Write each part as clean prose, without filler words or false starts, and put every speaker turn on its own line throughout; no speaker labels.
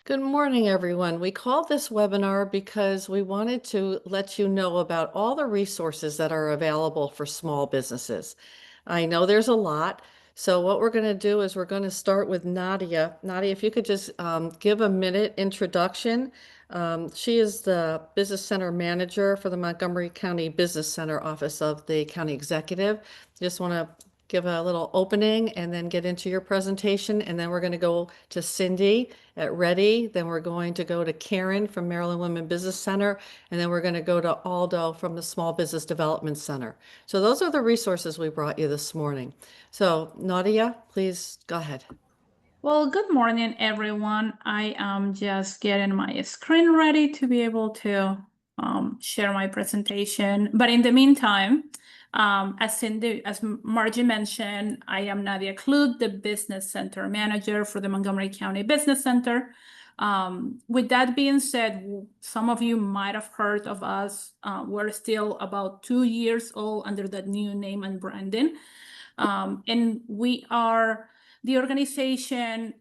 Good morning, everyone. We called this webinar because we wanted to let you know about all the resources that are available for small businesses. I know there's a lot. So what we're going to do is we're going to start with Nadia. Nadia, if you could just give a minute introduction. She is the Business Center Manager for the Montgomery County Business Center Office of the County Executive. Just want to give a little opening and then get into your presentation. And then we're going to go to Cindy at REDI. Then we're going to go to Karen from Maryland Women Business Center. And then we're going to go to Aldo from the Small Business Development Center. So those are the resources we brought you this morning. So Nadia, please go ahead.
Well, good morning, everyone. I am just getting my screen ready to be able to share my presentation. But in the meantime, as Margie mentioned, I am Nadia Clute, the Business Center Manager for the Montgomery County Business Center. With that being said, some of you might have heard of us. We're still about 2 years old under that new name and branding. And we are the organization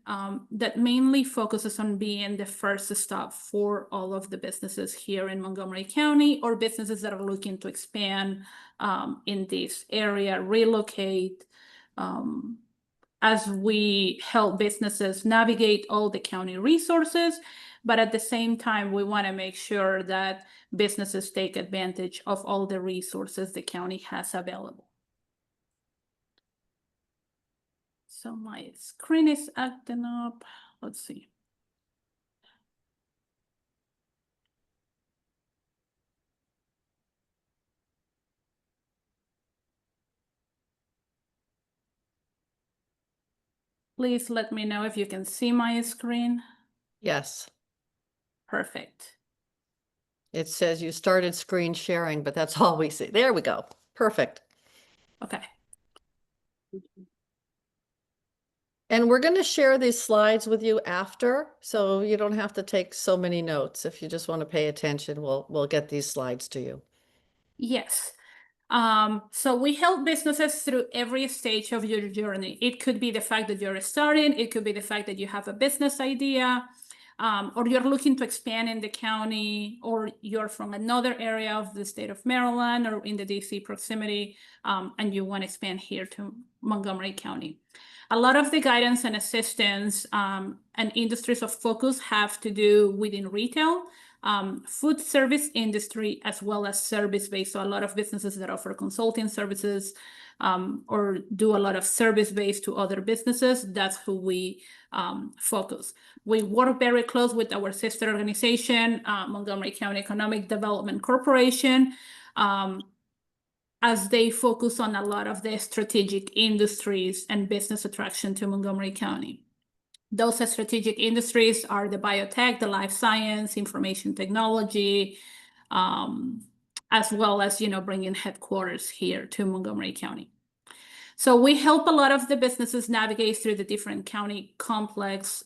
that mainly focuses on being the first stop for all of the businesses here in Montgomery County or businesses that are looking to expand in this area, relocate, as we help businesses navigate all the county resources. But at the same time, we want to make sure that businesses take advantage of all the resources the county has available. So my screen is acting up. Let's see. Please let me know if you can see my screen.
Yes.
Perfect.
It says you started screen sharing, but that's all we see. There we go. Perfect.
Okay.
And we're going to share these slides with you after, so you don't have to take so many notes. If you just want to pay attention, we'll get these slides to you.
Yes. So we help businesses through every stage of your journey. It could be the fact that you're starting, it could be the fact that you have a business idea, or you're looking to expand in the county, or you're from another area of the state of Maryland or in the DC proximity, and you want to expand here to Montgomery County. A lot of the guidance and assistance and industries of focus have to do within retail, food service industry, as well as service-based. So a lot of businesses that offer consulting services or do a lot of service-based to other businesses, that's who we focus. We work very close with our sister organization, Montgomery County Economic Development Corporation, as they focus on a lot of the strategic industries and business attraction to Montgomery County. Those strategic industries are the biotech, the life science, information technology, as well as, bringing headquarters here to Montgomery County. So we help a lot of the businesses navigate through the different county complexities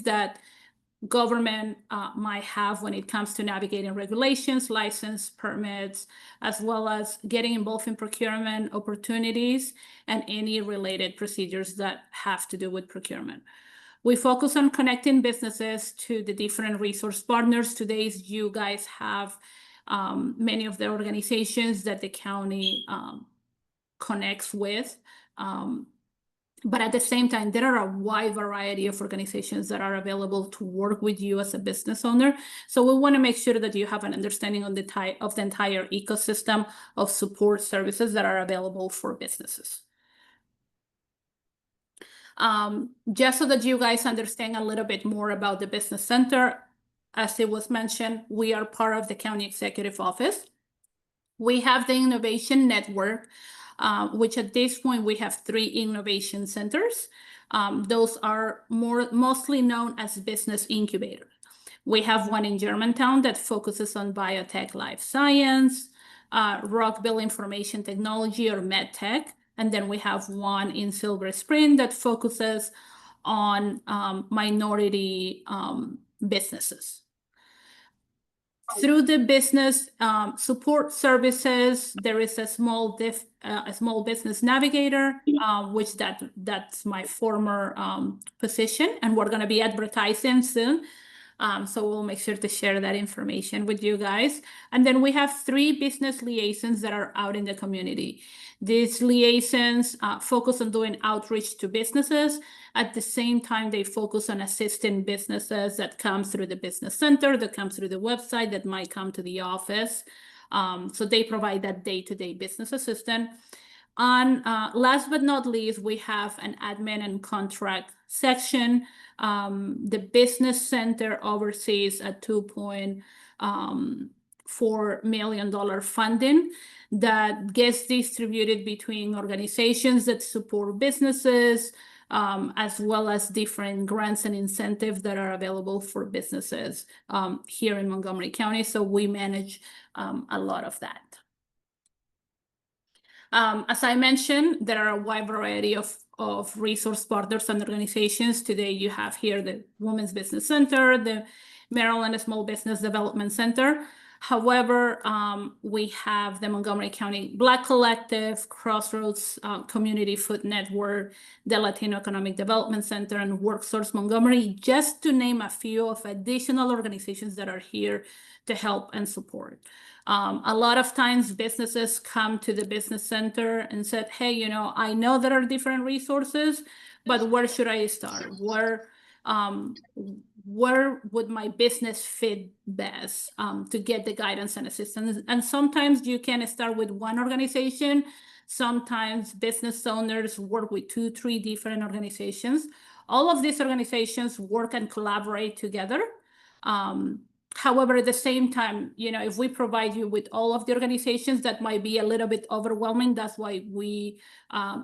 that government might have when it comes to navigating regulations, license, permits, as well as getting involved in procurement opportunities and any related procedures that have to do with procurement. We focus on connecting businesses to the different resource partners. Today, you guys have many of the organizations that the county connects with. But at the same time, there are a wide variety of organizations that are available to work with you as a business owner. So we want to make sure that you have an understanding of the entire ecosystem of support services that are available for businesses. Just so that you guys understand a little bit more about the Business Center, as it was mentioned, we are part of the County Executive Office. We have the Innovation Network, which at this point we have 3 innovation centers. Those are mostly known as business incubators. We have one in Germantown that focuses on biotech, life science, Rockville information technology or medtech. And then we have one in Silver Spring that focuses on minority businesses. through the business support services, there is a small business navigator, which that's my former position, and we're going to be advertising soon. So we'll make sure to share that information with you guys. And then we have 3 business liaisons that are out in the community. These liaisons focus on doing outreach to businesses. At the same time, they focus on assisting businesses that come through the business center, that come through the website, that might come to the office. So they provide that day-to-day business assistant. And last but not least, we have an admin and contract section. The business center oversees a $2.4 million funding that gets distributed between organizations that support businesses, as well as different grants and incentives that are available for businesses here in Montgomery County. So we manage a lot of that. As I mentioned, there are a wide variety of resource partners and organizations. Today, you have here the Women's Business Center, the Maryland Small Business Development Center. However, we have the Montgomery County Black Collective, Crossroads Community Food Network, the Latino Economic Development Center, and WorkSource Montgomery, just to name a few of additional organizations that are here to help and support. A lot of times businesses come to the business center and said, hey, you know, I know there are different resources, but where should I start? Where would my business fit best to get the guidance and assistance? And sometimes you can start with one organization. Sometimes business owners work with 2, 3 different organizations. All of these organizations work and collaborate together. However, at the same time, you know, if we provide you with all of the organizations, that might be a little bit overwhelming. That's why we,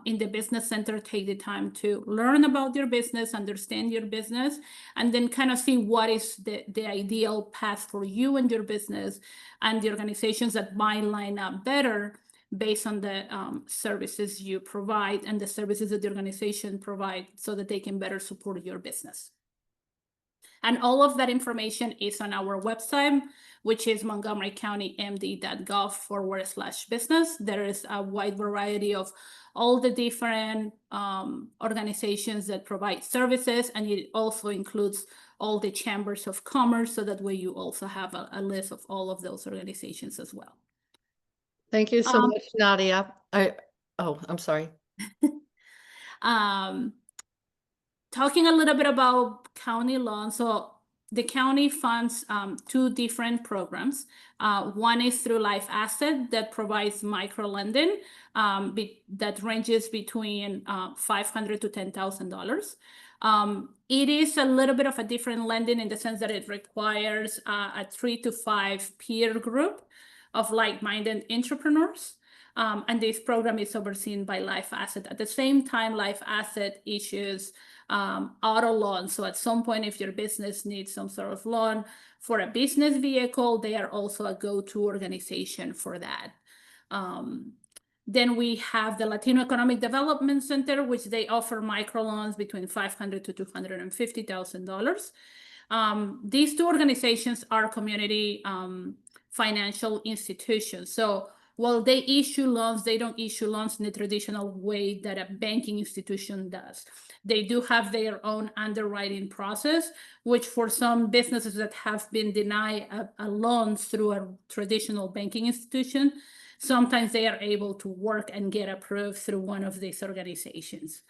in the business center, take the time to learn about your business, understand your business, and then kind of see what is the ideal path for you and your business and the organizations that might line up better based on the services you provide and the services that the organization provide so that they can better support your business. And all of that information is on our website, which is montgomerycountymd.gov/business. There is a wide variety of all the different organizations that provide services, and it also includes all the chambers of commerce, so that way you also have a list of all of those organizations as well.
Thank you so much, Nadia. I'm sorry.
Talking a little bit about county loans. So the county funds 2 different programs. One is through Life Asset that provides micro lending that ranges between $500 to $10,000. It is a little bit of a different lending in the sense that it requires a 3 to 5 peer group of like-minded entrepreneurs. And this program is overseen by Life Asset. At the same time, Life Asset issues auto loans. So at some point, if your business needs some sort of loan for a business vehicle, they are also a go-to organization for that. Then we have the Latino Economic Development Center, which they offer microloans between $500 to $250,000. These 2 organizations are community financial institutions. So while they issue loans, they don't issue loans in the traditional way that a banking institution does. They do have their own underwriting process, which for some businesses that have been denied a loan through a traditional banking institution, sometimes they are able to work and get approved through one of these organizations.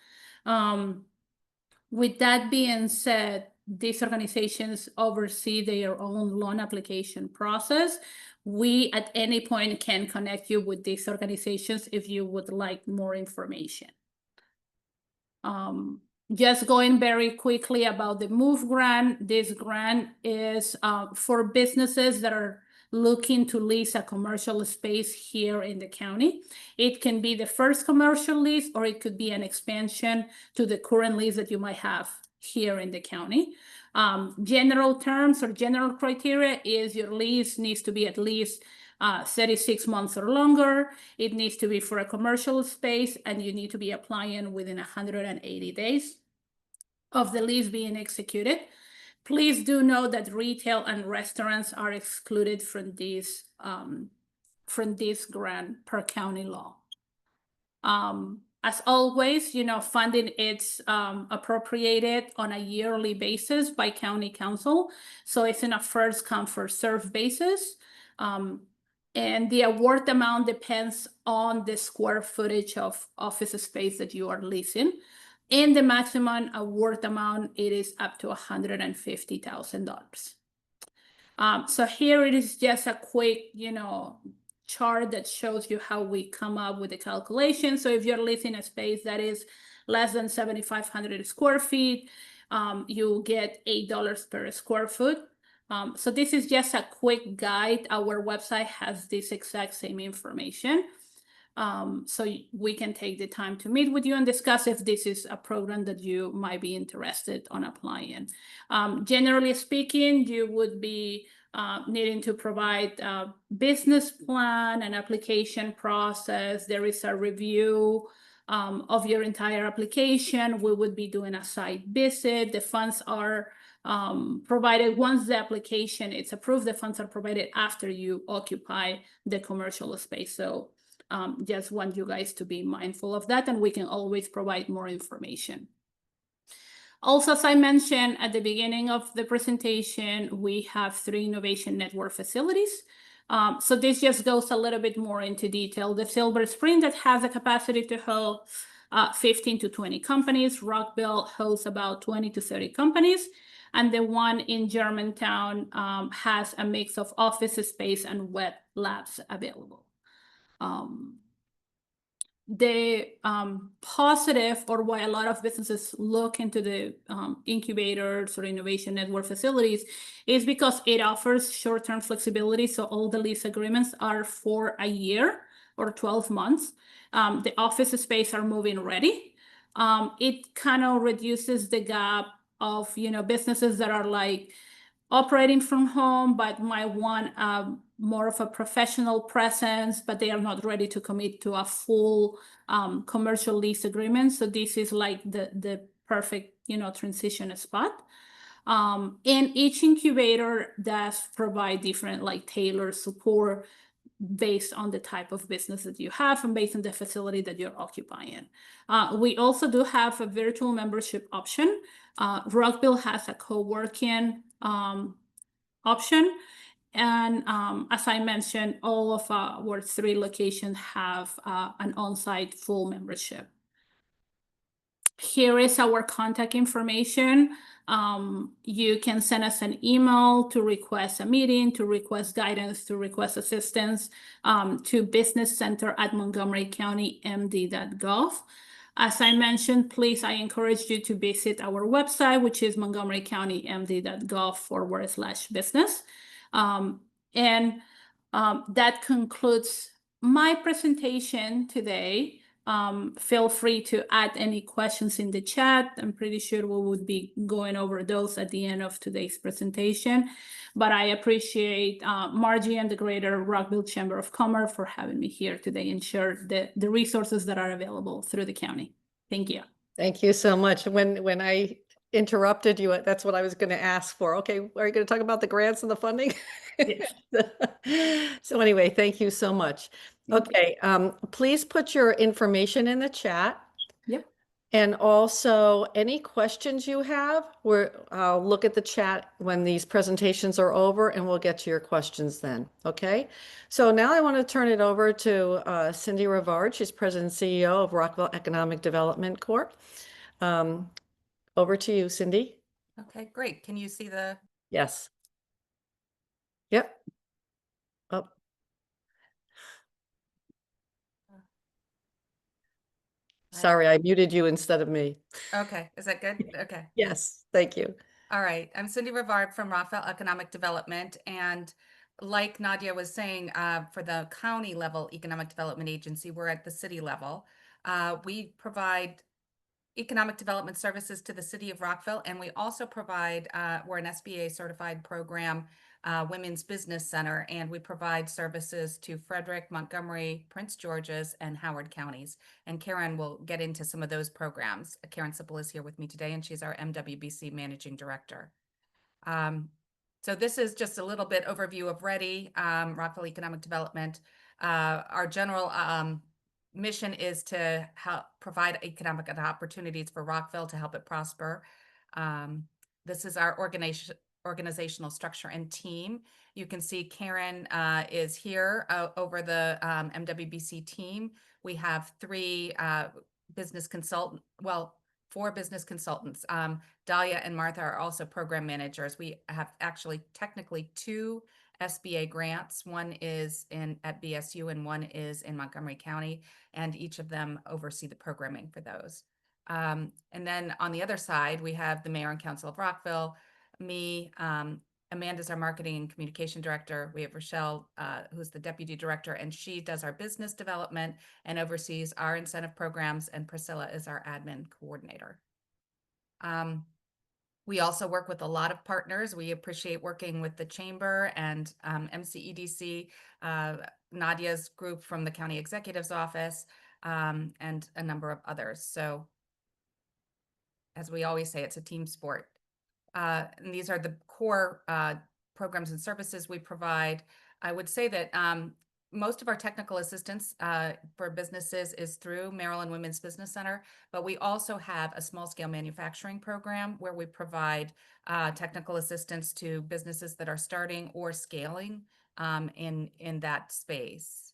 With that being said, these organizations oversee their own loan application process. We, at any point, can connect you with these organizations if you would like more information. Just going very quickly about the MOVE grant. This grant is for businesses that are looking to lease a commercial space here in the county. It can be the first commercial lease, or it could be an expansion to the current lease that you might have here in the county. General terms or general criteria is your lease needs to be at least 36 months or longer. It needs to be for a commercial space, and you need to be applying within 180 days of the lease being executed. Please do know that retail and restaurants are excluded from this grant per county law. As always, funding is appropriated on a yearly basis by county council. So it's in a first come, first served basis. And the award amount depends on the square footage of office space that you are leasing. And the maximum award amount, it is up to $150,000. So here it is just a quick, chart that shows you how we come up with the calculation. So if you're leasing a space that is less than 7,500 square feet, you get $8 per square foot. So this is just a quick guide. Our website has this exact same information. So we can take the time to meet with you and discuss if this is a program that you might be interested on applying. Generally speaking, you would be needing to provide a business plan, an application process. There is a review of your entire application. We would be doing a site visit. The funds are provided once the application is approved. The funds are provided after you occupy the commercial space. So just want you guys to be mindful of that, and we can always provide more information. Also, as I mentioned at the beginning of the presentation, we have 3 innovation network facilities. So this just goes a little bit more into detail. The Silver Spring that has a capacity to hold 15 to 20 companies. Rockville hosts about 20 to 30 companies. And the one in Germantown has a mix of office space and wet labs available. The positive, or why a lot of businesses look into the incubators or innovation network facilities, is because it offers short-term flexibility. So all the lease agreements are for a year or 12 months. The office space are moving ready. It kind of reduces the gap of businesses that are like operating from home but might want more of a professional presence, but they are not ready to commit to a full commercial lease agreement. So this is like the perfect transition spot. And each incubator does provide different like tailored support based on the type of business that you have and based on the facility that you're occupying. We also do have a virtual membership option. Rockville has a co-working option. And as I mentioned, all of our 3 locations have an on-site full membership. Here is our contact information. You can send us an email to request a meeting, to request guidance, to request assistance to businesscenter@montgomerycountymd.gov. As I mentioned, please, I encourage you to visit our website, which is montgomerycountymd.gov/business. And that concludes my presentation today. Feel free to add any questions in the chat. I'm pretty sure we would be going over those at the end of today's presentation. But I appreciate Margie and the Greater Rockville Chamber of Commerce for having me here today and share the resources that are available through the county. Thank you.
Thank you so much. When I interrupted you, that's what I was going to ask for. Okay, are you going to talk about the grants and the funding?
Yes.
So anyway, thank you so much. Okay, please put your information in the chat.
Yep.
And also any questions you have, I'll look at the chat when these presentations are over and we'll get to your questions then. Okay. So now I want to turn it over to Cindy Rivard. She's President and CEO of Rockville Economic Development Corp. Over to you, Cindy.
Okay, great. Can you see the?
Yes. Yep. Oh. Sorry, I muted you instead of me.
Okay, is that good? Okay.
Yes, thank you.
All right, I'm Cindy Rivard from Rockville Economic Development, and like Nadia was saying, for the county level economic development agency, we're at the city level. We provide economic development services to the city of Rockville, and we also provide, we're an SBA certified program, Women's Business Center, and we provide services to Frederick, Montgomery, Prince George's, and Howard counties. And Karen will get into some of those programs. Karen Sipple is here with me today, and she's our MWBC Managing Director. So this is just a little bit overview of REDI, Rockville Economic Development. Our general mission is to help provide economic opportunities for Rockville to help it prosper. This is our organizational structure and team. You can see Karen is here over the MWBC team. We have four business consultants. Dahlia and Martha are also program managers. We have actually technically 2 SBA grants. One is at BSU and one is in Montgomery County, and each of them oversee the programming for those. And then on the other side, we have the Mayor and Council of Rockville, me, Amanda's our marketing and communication director. We have Rochelle, who's the deputy director, and she does our business development and oversees our incentive programs, and Priscilla is our admin coordinator. We also work with a lot of partners. We appreciate working with the Chamber and MCEDC, Nadia's group from the County Executive's Office, and a number of others. So as we always say, it's a team sport. And these are the core programs and services we provide. I would say that most of our technical assistance for businesses is through Maryland Women's Business Center, but we also have a small scale manufacturing program where we provide technical assistance to businesses that are starting or scaling in that space.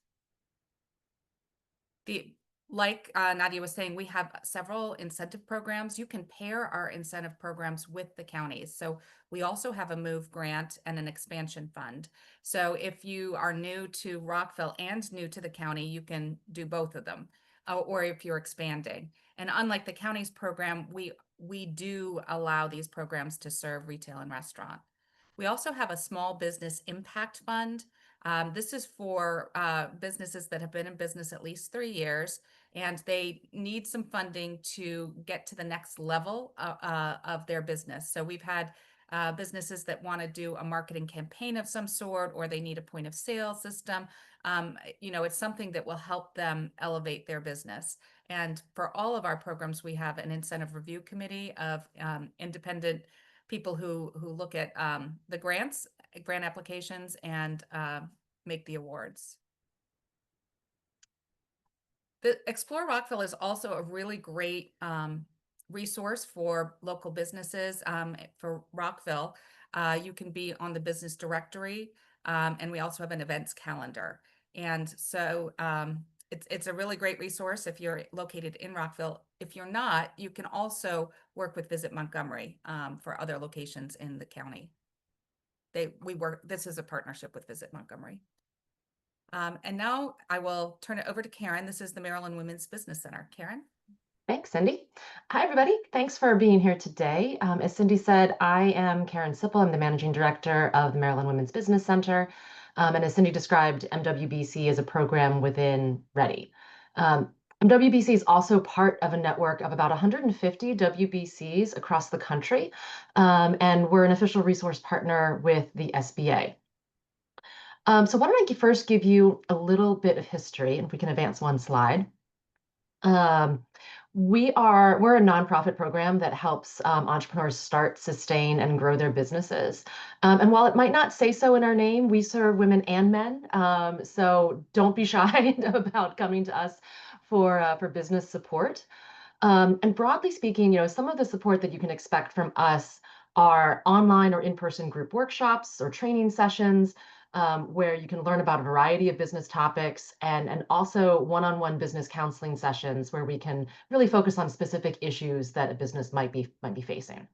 Like Nadia was saying, we have several incentive programs. You can pair our incentive programs with the counties. So we also have a MOVE grant and an expansion fund. So if you are new to Rockville and new to the county, you can do both of them, or if you're expanding. And unlike the county's program, we do allow these programs to serve retail and restaurant. We also have a small business impact fund. This is for businesses that have been in business at least 3 years, and they need some funding to get to the next level of their business. So we've had businesses that want to do a marketing campaign of some sort, or they need a point of sale system. It's something that will help them elevate their business. And for all of our programs, we have an incentive review committee of independent people who look at the grant applications and make the awards. The Explore Rockville is also a really great resource for local businesses for Rockville. You can be on the business directory, and we also have an events calendar. And so it's a really great resource if you're located in Rockville. If you're not, you can also work with Visit Montgomery for other locations in the county. This is a partnership with Visit Montgomery. And now I will turn it over to Karen. This is the Maryland Women's Business Center. Karen?
Thanks, Cindy. Hi, everybody. Thanks for being here today. As Cindy said, I am Karen Sipple. I'm the Managing Director of the Maryland Women's Business Center. And as Cindy described, MWBC is a program within REDI. MWBC is also part of a network of about 150 WBCs across the country. And we're an official resource partner with the SBA. So why don't I first give you a little bit of history, and if we can advance one slide. We're a nonprofit program that helps entrepreneurs start, sustain, and grow their businesses. And while it might not say so in our name, we serve women and men. So don't be shy about coming to us for business support. And broadly speaking, some of the support that you can expect from us are online or in-person group workshops or training sessions, where you can learn about a variety of business topics, and also one-on-one business counseling sessions where we can really focus on specific issues that a business might be facing.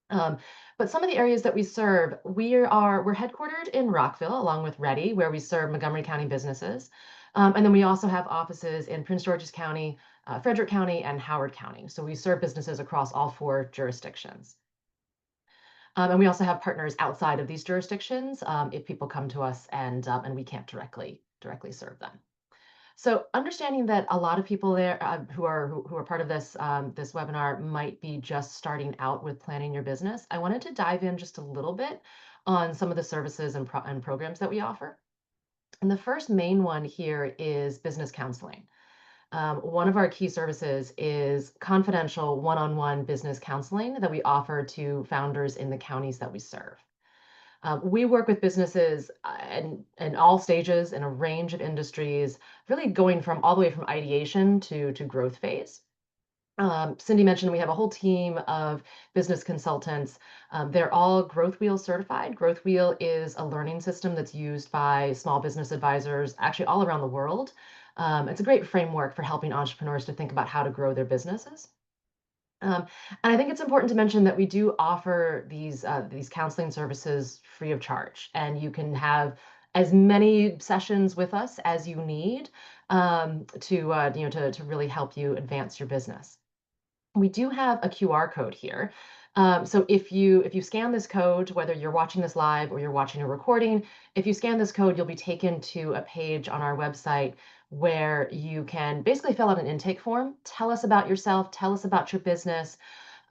But some of the areas that we serve, we're headquartered in Rockville, along with REDI, where we serve Montgomery County businesses. And then we also have offices in Prince George's County, Frederick County, and Howard County. So we serve businesses across all 4 jurisdictions. And we also have partners outside of these jurisdictions if people come to us and we can't directly serve them. So understanding that a lot of people there who are part of this webinar might be just starting out with planning your business, I wanted to dive in just a little bit on some of the services and programs that we offer. And the first main one here is business counseling. One of our key services is confidential one-on-one business counseling that we offer to founders in the counties that we serve. We work with businesses in all stages in a range of industries, really going from all the way from ideation to growth phase. Cindy mentioned we have a whole team of business consultants. They're all Growth Wheel certified. Growth Wheel is a learning system that's used by small business advisors actually all around the world. It's a great framework for helping entrepreneurs to think about how to grow their businesses. Um, and I think it's important to mention that we do offer these counseling services free of charge, and you can have as many sessions with us as you need to really help you advance your business. We do have a QR code here. So if you scan this code, whether you're watching this live or you're watching a recording, if you scan this code, you'll be taken to a page on our website where you can basically fill out an intake form. Tell us about yourself, tell us about your business,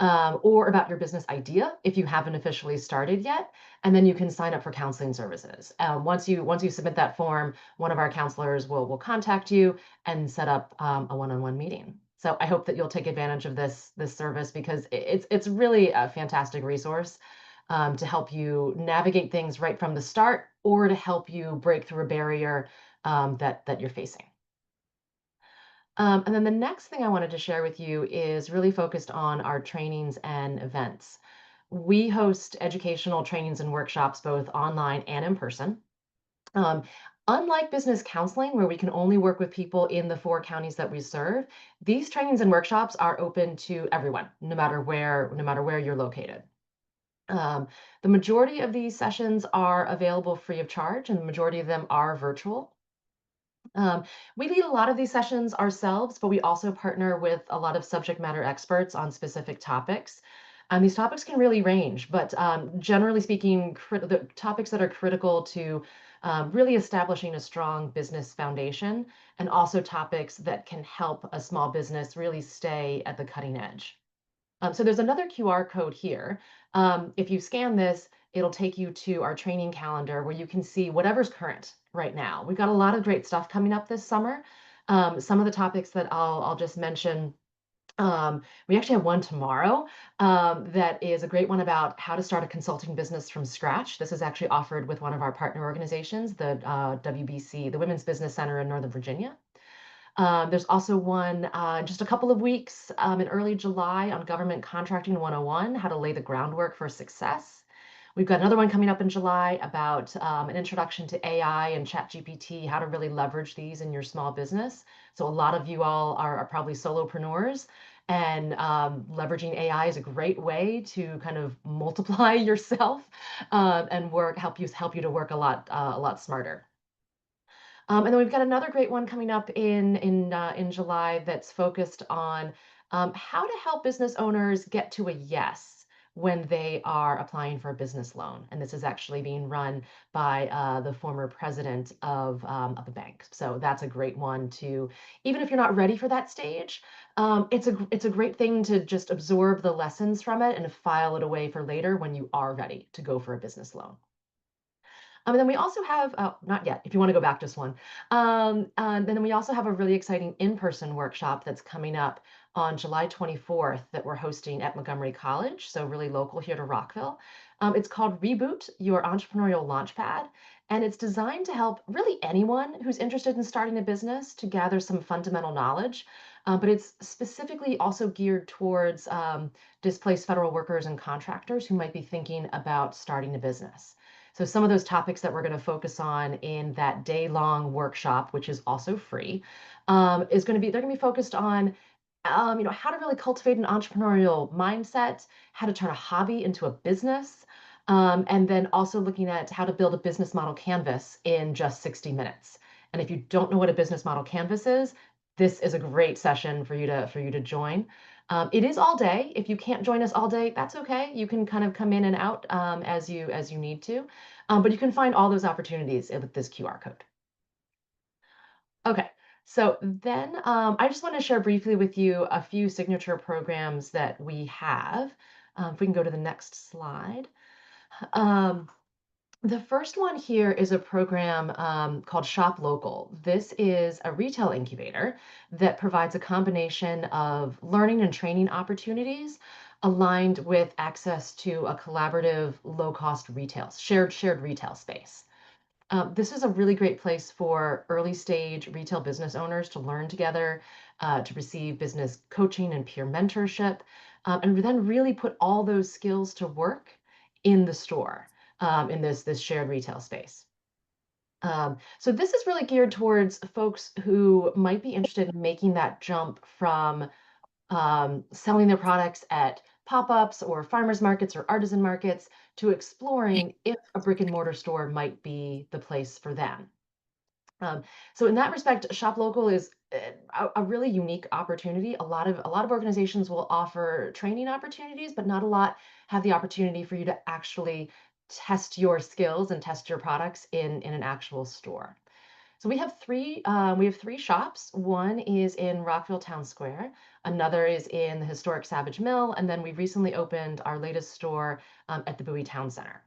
or about your business idea if you haven't officially started yet, and then you can sign up for counseling services. Once you submit that form, one of our counselors will contact you and set up a one-on-one meeting. So I hope that you'll take advantage of this service because it's really a fantastic resource to help you navigate things right from the start or to help you break through a barrier that you're facing. And then the next thing I wanted to share with you is really focused on our trainings and events. We host educational trainings and workshops both online and in person. Um, Unlike business counseling, where we can only work with people in the 4 counties that we serve, these trainings and workshops are open to everyone, no matter where you're located. The majority of these sessions are available free of charge, and the majority of them are virtual. Um, we lead a lot of these sessions ourselves, but we also partner with a lot of subject matter experts on specific topics. And these topics can really range, but generally speaking, the topics that are critical to really establishing a strong business foundation, and also topics that can help a small business really stay at the cutting edge. So there's another QR code here. If you scan this, it'll take you to our training calendar where you can see whatever's current right now. We've got a lot of great stuff coming up this summer. Some of the topics that I'll just mention. We actually have one tomorrow that is a great one about how to start a consulting business from scratch. This is actually offered with one of our partner organizations, the WBC, the Women's Business Center in Northern Virginia. There's also one just a couple of weeks in early July on Government Contracting 101, how to lay the groundwork for success. We've got another one coming up in July about an introduction to AI and ChatGPT, how to really leverage these in your small business. So a lot of you all are probably solopreneurs, and leveraging AI is a great way to kind of multiply yourself and help you to work a lot smarter. And then we've got another great one coming up in July that's focused on how to help business owners get to a yes when they are applying for a business loan. And this is actually being run by the former president of the bank. So that's a great one to, even if you're not ready for that stage, it's a great thing to just absorb the lessons from it and file it away for later when you are ready to go for a business loan. And then we also have, not yet, if you want to go back just one. Then we also have a really exciting in-person workshop that's coming up on July 24th that we're hosting at Montgomery College, so really local here to Rockville. It's called Reboot Your Entrepreneurial Launchpad, and it's designed to help really anyone who's interested in starting a business to gather some fundamental knowledge. But it's specifically also geared towards displaced federal workers and contractors who might be thinking about starting a business. So some of those topics that we're going to focus on in that day-long workshop, which is also free, they're going to be focused on, how to really cultivate an entrepreneurial mindset, how to turn a hobby into a business, and then also looking at how to build a business model canvas in just 60 minutes. And if you don't know what a business model canvas is, this is a great session for you to join. It is all day. If you can't join us all day, that's okay. You can kind of come in and out as you need to, but you can find all those opportunities with this QR code. Okay, so then I just want to share briefly with you a few signature programs that we have. If we can go to the next slide. The first one here is a program called Shop Local. This is a retail incubator that provides a combination of learning and training opportunities aligned with access to a collaborative, low-cost retail, shared retail space. This is a really great place for early stage retail business owners to learn together, to receive business coaching and peer mentorship, and then really put all those skills to work in the store, in this shared retail space. So this is really geared towards folks who might be interested in making that jump from selling their products at pop-ups or farmers markets or artisan markets to exploring if a brick and mortar store might be the place for them. So in that respect, Shop Local is a really unique opportunity. A lot of organizations will offer training opportunities, but not a lot have the opportunity for you to actually test your skills and test your products in an actual store. So we have three shops. One is in Rockville Town Square, another is in the historic Savage Mill, and then we recently opened our latest store at the Bowie Town Center.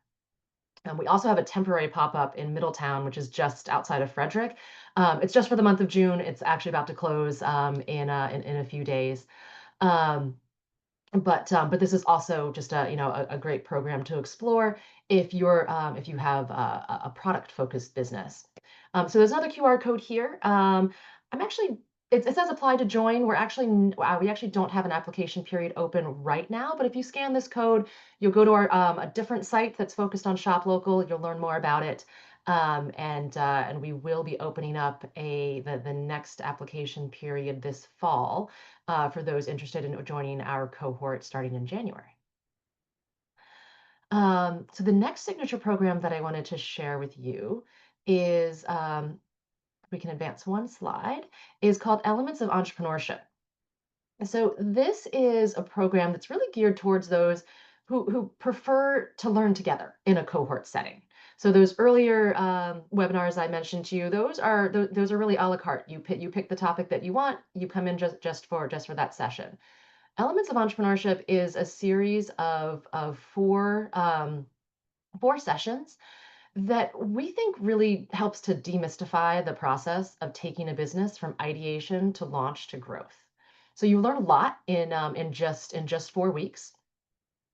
And we also have a temporary pop-up in Middletown, which is just outside of Frederick. It's just for the month of June. It's actually about to close in a few days. Um, but this is also just a great program to explore if you have a product focused business. So there's another QR code here. I'm actually it says apply to join. We actually don't have an application period open right now, but if you scan this code, you'll go to our a different site that's focused on Shop Local. You'll learn more about it. And we will be opening up the next application period this fall for those interested in joining our cohort starting in January. So the next signature program that I wanted to share with you is, we can advance one slide, is called Elements of Entrepreneurship. So this is a program that's really geared towards those who prefer to learn together in a cohort setting. So those earlier webinars I mentioned to you, those are really a la carte. You pick the topic that you want, you come in just for that session. Elements of Entrepreneurship is a series of four sessions that we think really helps to demystify the process of taking a business from ideation to launch to growth. So you learn a lot in just 4 weeks.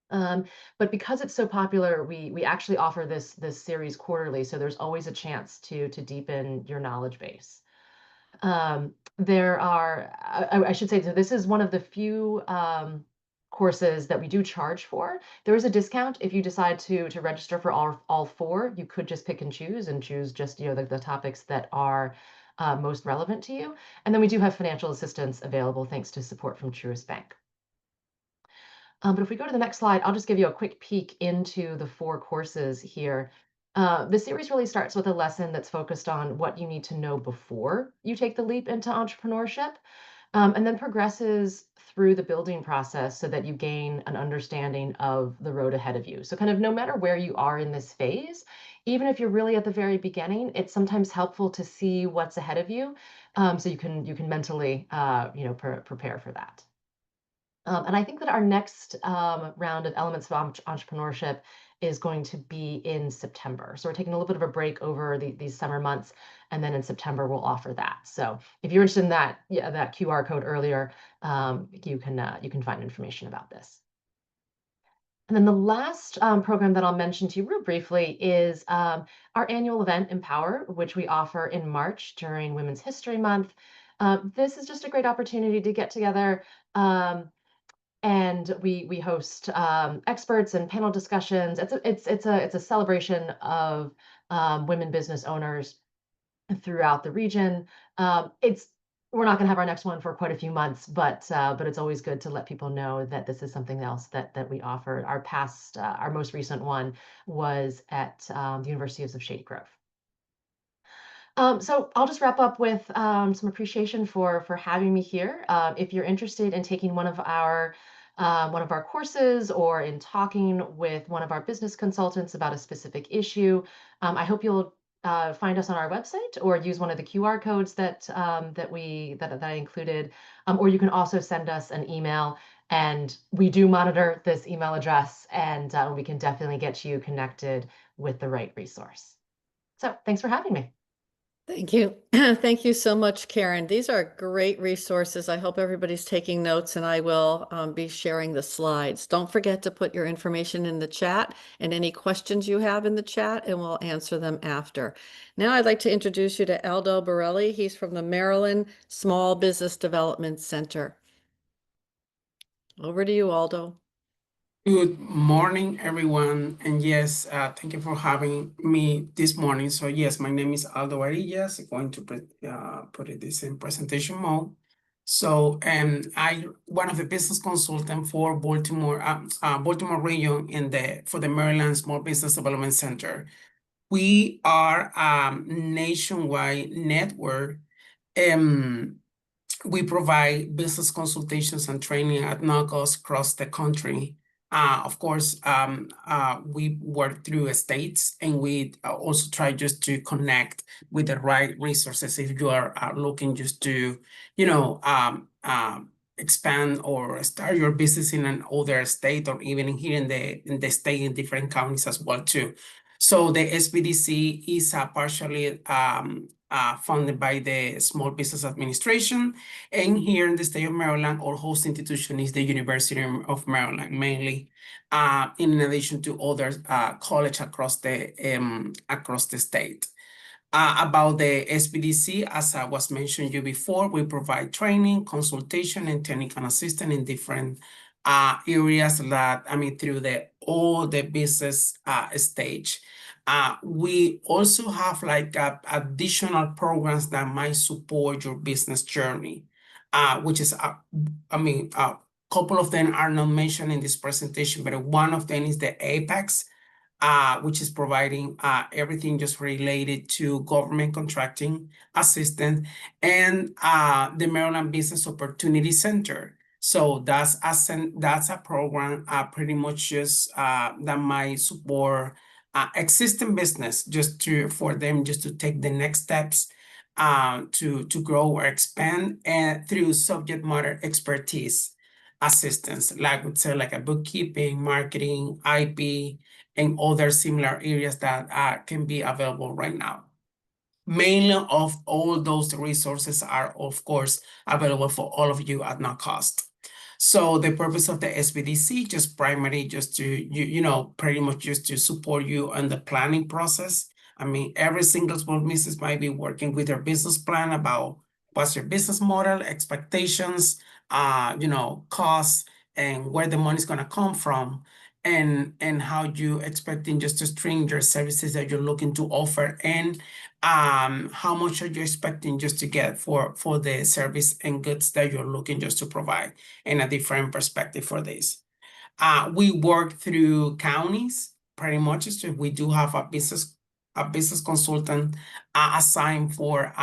But because it's so popular, we actually offer this series quarterly, so there's always a chance to deepen your knowledge base. There are, I should say, so this is one of the few courses that we do charge for. There is a discount if you decide to register for all four. You could just pick and choose just the topics that are most relevant to you. And then we do have financial assistance available thanks to support from Truist Bank. But if we go to the next slide, I'll just give you a quick peek into the four courses here. The series really starts with a lesson that's focused on what you need to know before you take the leap into entrepreneurship, and then progresses through the building process so that you gain an understanding of the road ahead of you. So kind of no matter where you are in this phase, even if you're really at the very beginning, it's sometimes helpful to see what's ahead of you, so you can mentally prepare for that. And I think that our next round of Elements of Entrepreneurship is going to be in September. So we're taking a little bit of a break over these summer months, and then in September we'll offer that. So if you're interested in that QR code earlier, you can find information about this. And then the last program that I'll mention to you real briefly is our annual event, Empower, which we offer in March during Women's History Month. This is just a great opportunity to get together. And we host experts and panel discussions. It's a celebration of women business owners throughout the region. We're not going to have our next one for quite a few months, but it's always good to let people know that this is something else that we offer. Our most recent one was at the University of Shady Grove. So I'll just wrap up with some appreciation for having me here. If you're interested in taking one of our courses or in talking with one of our business consultants about a specific issue, I hope you'll find us on our website or use one of the QR codes that I included, or you can also send us an email And we do monitor this email address, and we can definitely get you connected with the right resource. So thanks for having me.
Thank you. Thank you so much, Karen. These are great resources. I hope everybody's taking notes, and I will be sharing the slides. Don't forget to put your information in the chat and any questions you have in the chat, and we'll answer them after. Now I'd like to introduce you to Aldo Borelli. He's from the Maryland Small Business Development Center. Over to you, Aldo.
Good morning, everyone. And yes, thank you for having me this morning. So yes, my name is Aldo Arillas. I'm going to put this in presentation mode. So I one of the business consultant for Baltimore region for the Maryland Small Business Development Center. We are a nationwide network. We provide business consultations and training at no cost across the country. Of course, we work through states, and we also try just to connect with the right resources if you are looking just to, expand or start your business in an other state, or even here in the state in different counties as well too. So the SBDC is partially funded by the Small Business Administration. And here in the state of Maryland, our host institution is the University of Maryland, mainly, in addition to other colleges across the state. About the SBDC, as I was mentioning you before, we provide training, consultation, and technical assistance in different areas through all the business stage. We also have additional programs that might support your business journey, which is, a couple of them are not mentioned in this presentation, but one of them is the APEX, which is providing everything just related to government contracting assistance, and the Maryland Business Opportunity Center. So that's a program pretty much just that might support existing business for them to take the next steps to grow or expand, and through subject matter expertise assistance, would say like a bookkeeping, marketing, IP, and other similar areas that can be available right now. Mainly of all those resources are, of course, available for all of you at no cost. So the purpose of the SBDC primarily to, pretty much just to support you on the planning process. Every single small business might be working with their business plan about what's your business model, expectations, costs, and where the money's gonna come from, and how you expecting just to string your services that you're looking to offer, and how much are you expecting just to get for the service and goods that you're looking just to provide, in a different perspective for this. We work through counties pretty much. We do have a business consultant assigned for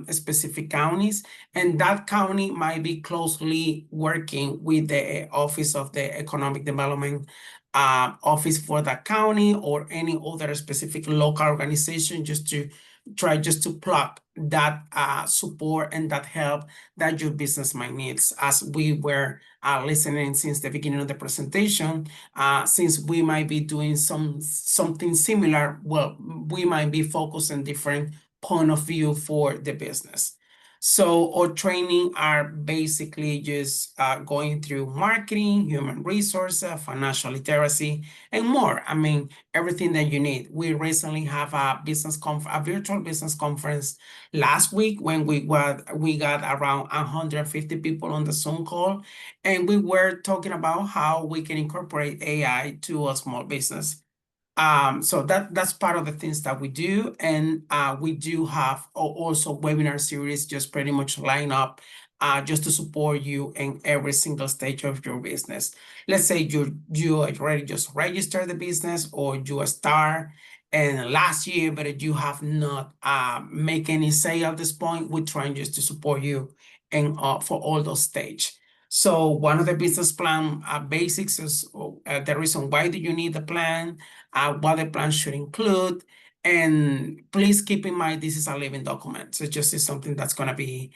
specific counties, and that county might be closely working with the Office of the Economic Development office for that county, or any other specific local organization, just to try to plug that support and that help that your business might need. As we were listening since the beginning of the presentation, since we might be doing something similar, well, we might be focused on different point of view for the business. So our training are basically just going through marketing, human resources, financial literacy, and more. Everything that you need. We recently have a virtual business conference last week, when we got around 150 people on the Zoom call, and we were talking about how we can incorporate AI to a small business. So that's part of the things that we do. And we do have also webinar series just pretty much line up just to support you in every single stage of your business. Let's say you already just registered the business, or you start and last year, but you have not make any sale at this point. We're trying just to support you and for all those stages. So one of the business plan basics is the reason why do you need the plan, what the plan should include, and please keep in mind this is a living document. So just is something that's going to be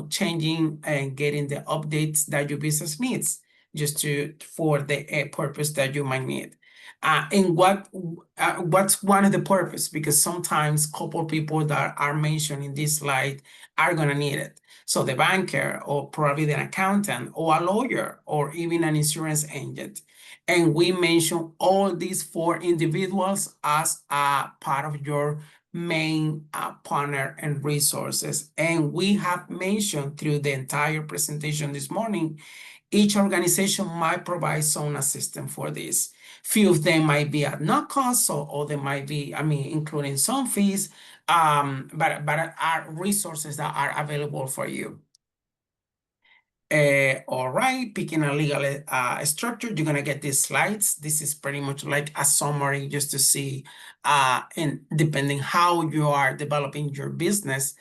changing and getting the updates that your business needs, just for the purpose that you might need. And what's one of the purpose? Because sometimes couple people that are mentioned in this slide are gonna need it. So the banker, or probably an accountant, or a lawyer, or even an insurance agent. And we mention all these 4 individuals as a part of your main partner and resources. And we have mentioned through the entire presentation this morning, each organization might provide some assistance for this. Few of them might be at no cost, or they might be, including some fees, but are resources that are available for you. All right, picking a legal structure, you're gonna get these slides. This is pretty much like a summary just to see, and depending how you are developing your business,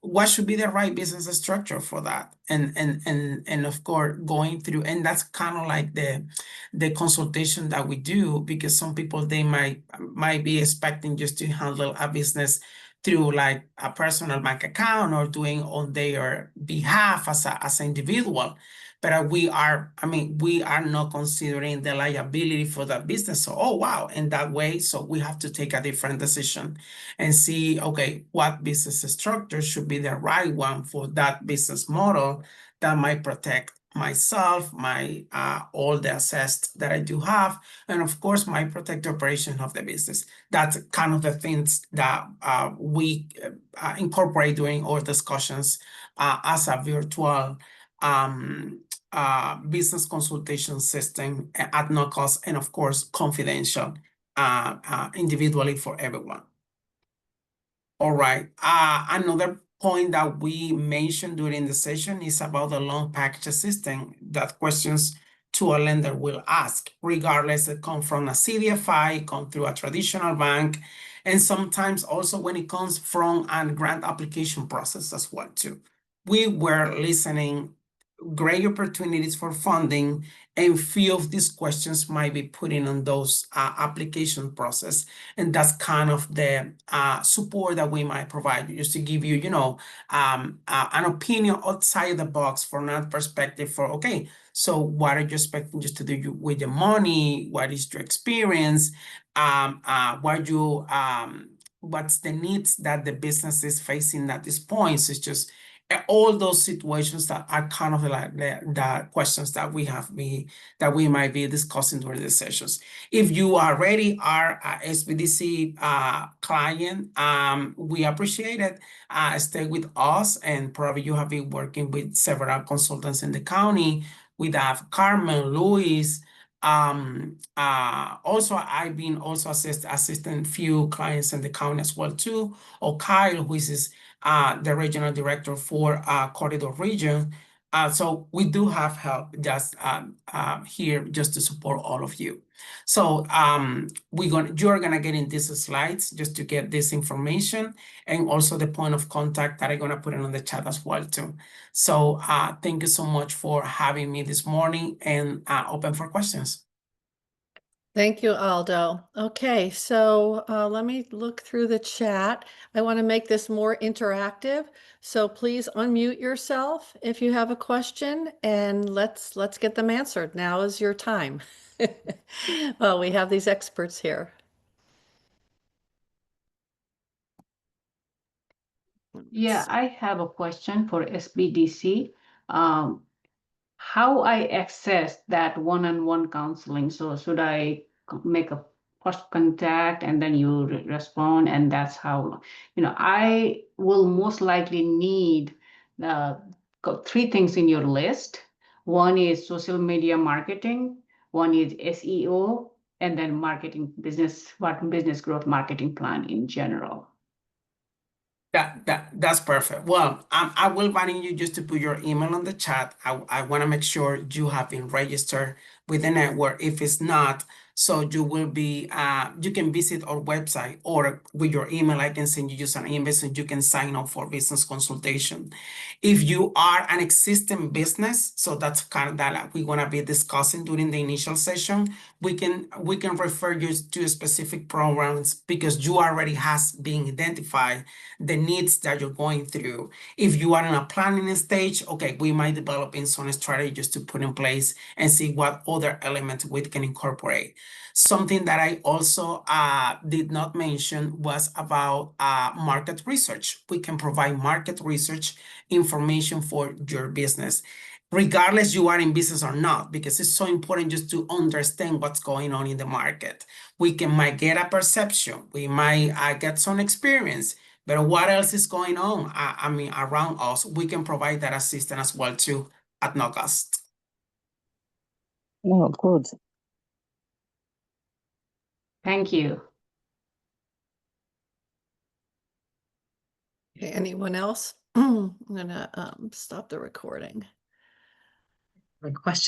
what should be the right business structure for that, and of course going through, and that's kind of like the consultation that we do, because some people, they might be expecting just to handle a business through like a personal bank account, or doing on their behalf as an individual. But we are not considering the liability for that business. So, oh, wow, in that way, so we have to take a different decision and see, okay, what business structure should be the right one for that business model that might protect myself, my all the assets that I do have, and of course, might protect the operation of the business. That's kind of the things that we incorporate during our discussions as a virtual business consultation system at no cost, and of course, confidential individually for everyone. All right. Another point that we mentioned during the session is about the loan package system that questions to a lender will ask, regardless it come from a CDFI, come through a traditional bank, and sometimes also when it comes from a grant application process as well too. We were listening great opportunities for funding, and few of these questions might be putting on those application process. And that's kind of the support that we might provide you, just to give you, an opinion outside the box from that perspective for, okay, so what are you expecting just to do with your money? What is your experience? What's the needs that the business is facing at this point? So it's just all those situations that are kind of like the questions that we might be discussing during the sessions. If you already are a SBDC client, we appreciate it. Stay with us, and probably you have been working with several consultants in the county. We have Carmen, Luis. Also, I've been also assisting few clients in the county as well too. Or Kyle, who is the regional director for Corridor region. So we do have help just here just to support all of you. So you're gonna get in these slides just to get this information, and also the point of contact that I'm gonna put it on the chat as well too. So thank you so much for having me this morning, and open for questions.
Thank you, Aldo. Okay, so let me look through the chat. I want to make this more interactive, so please unmute yourself if you have a question, and let's get them answered. Now is your time. Well, we have these experts here.
Yeah, I have a question for SBDC. How I access that one-on-one counseling? So should I make a first contact and then you respond, and that's how, I will most likely need 3 things in your list. One is social media marketing, one is SEO, and then business growth marketing plan in general.
That's perfect. Well, I will invite you just to put your email on the chat. I want to make sure you have been registered with the network. If it's not, so you will be, you can visit our website, or with your email, I can send you just an email and you can sign up for business consultation. If you are an existing business, so that's kind of that we're gonna be discussing during the initial session, we can refer you to specific programs because you already has been identified the needs that you're going through. If you are in a planning stage, okay, we might develop in some strategies to put in place and see what other elements we can incorporate. Something that I also did not mention was about market research. We can provide market research information for your business, regardless you are in business or not, because it's so important just to understand what's going on in the market. We might get a perception, we might get some experience, but what else is going on? I mean, around us, we can provide that assistance as well too at no cost.
Oh, good.
Thank you.
Okay, anyone else? I'm gonna stop the recording.
A question